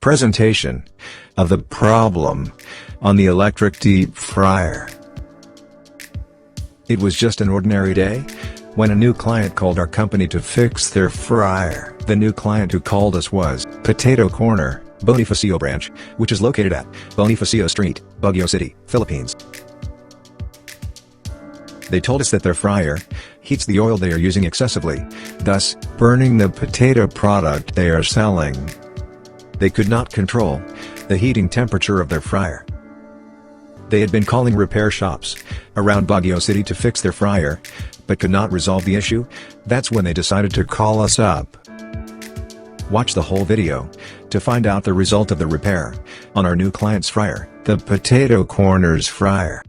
Presentation of the problem on the electric deep fryer. It was just an ordinary day when a new client called our company to fix their fryer. The new client who called us was Potato Corner, Bonifacio Branch, which is located at Bonifacio Street, Baguio City, Philippines. They told us that their fryer heats the oil they are using excessively, thus burning the potato product they are selling. They could not control the heating temperature of their fryer. They had been calling repair shops around Baguio City to fix their fryer, but could not resolve the issue. That's when they decided to call us up. Watch the whole video to find out the result of the repair on our new client's fryer, the Potato Corner's fryer.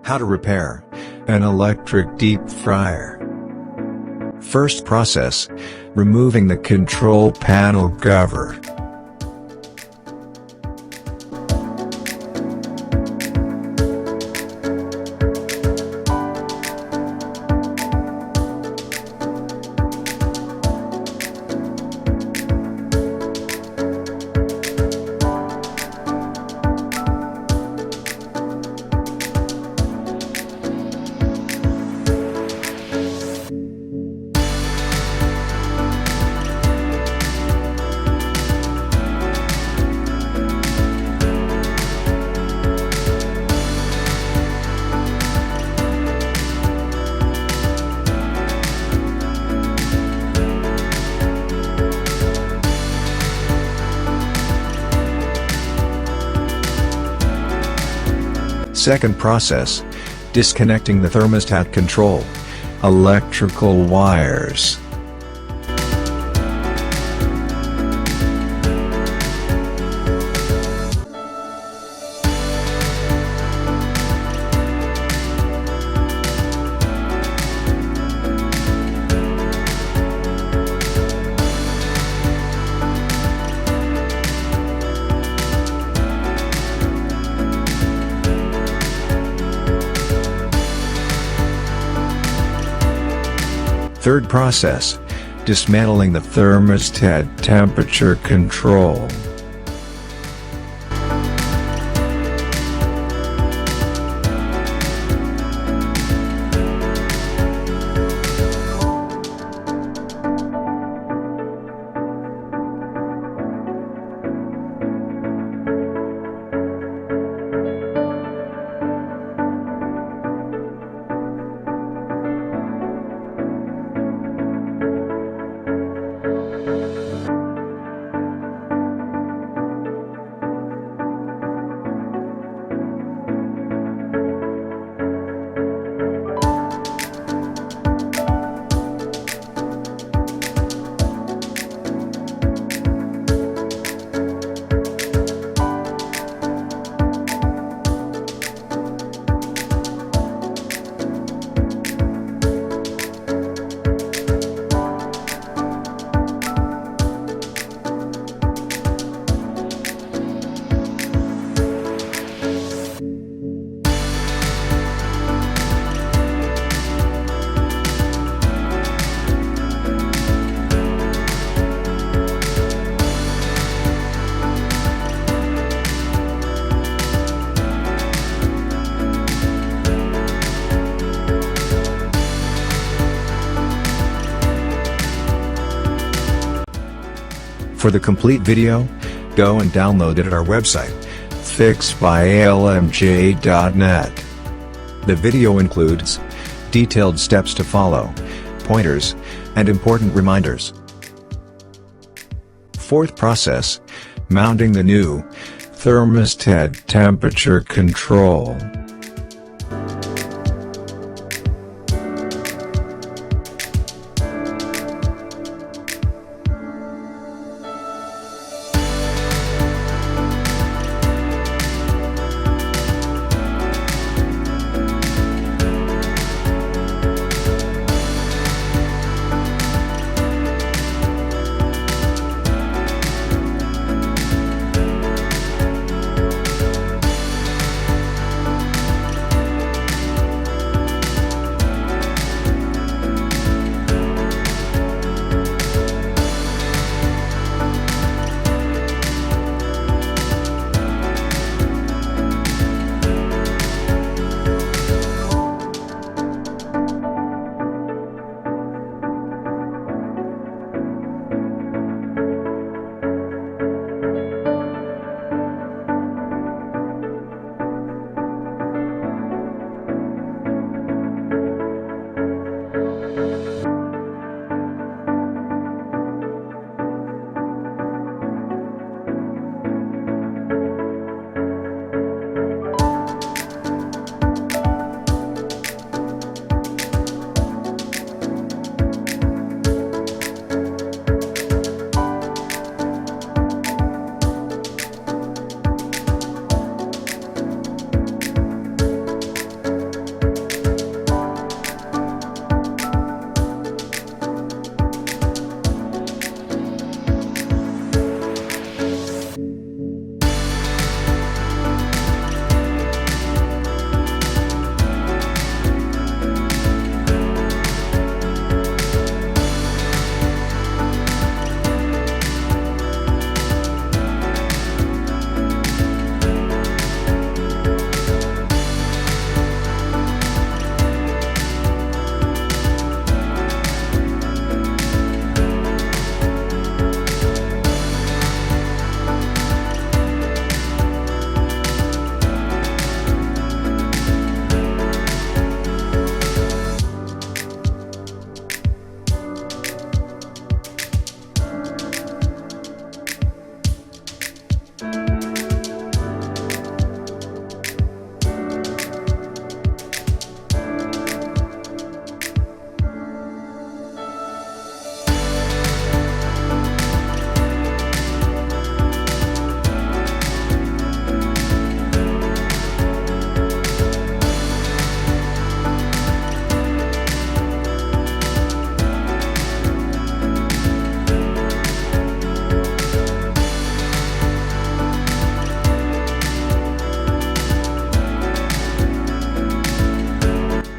How to repair an electric deep fryer. First process: removing the control panel cover. Second process: disconnecting the thermostat control electrical wires. Third process: dismantling the thermostat temperature control. For the complete video, go and download it at our website, fixbylmj.net. The video includes detailed steps to follow, pointers, and important reminders. Fourth process: mounting the new thermostat temperature control.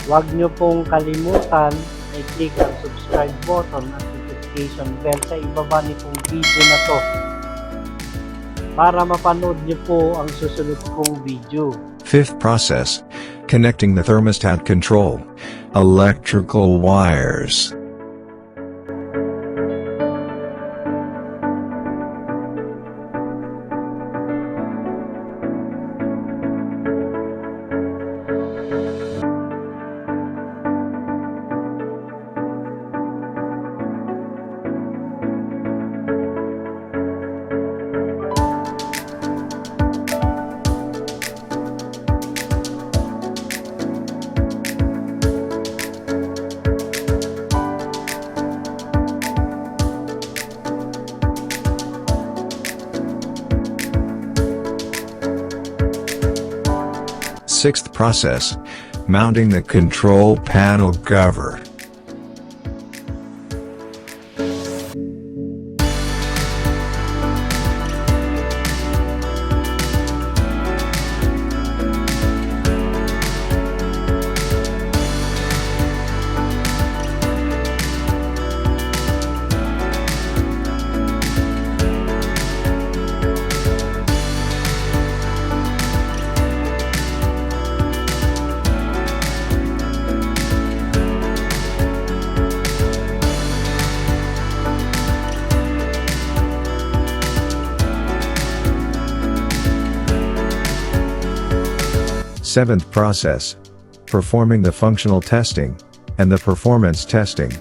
Huwag nyo pong kalimutan i-click ang subscribe button at notification bell sa ibaba nitong video na to para mapanood nyo po ang susunod kong video. Fifth process, connecting the thermostat control electrical wires. Sixth process, mounting the control panel cover. Seventh process, performing the functional testing and the performance testing.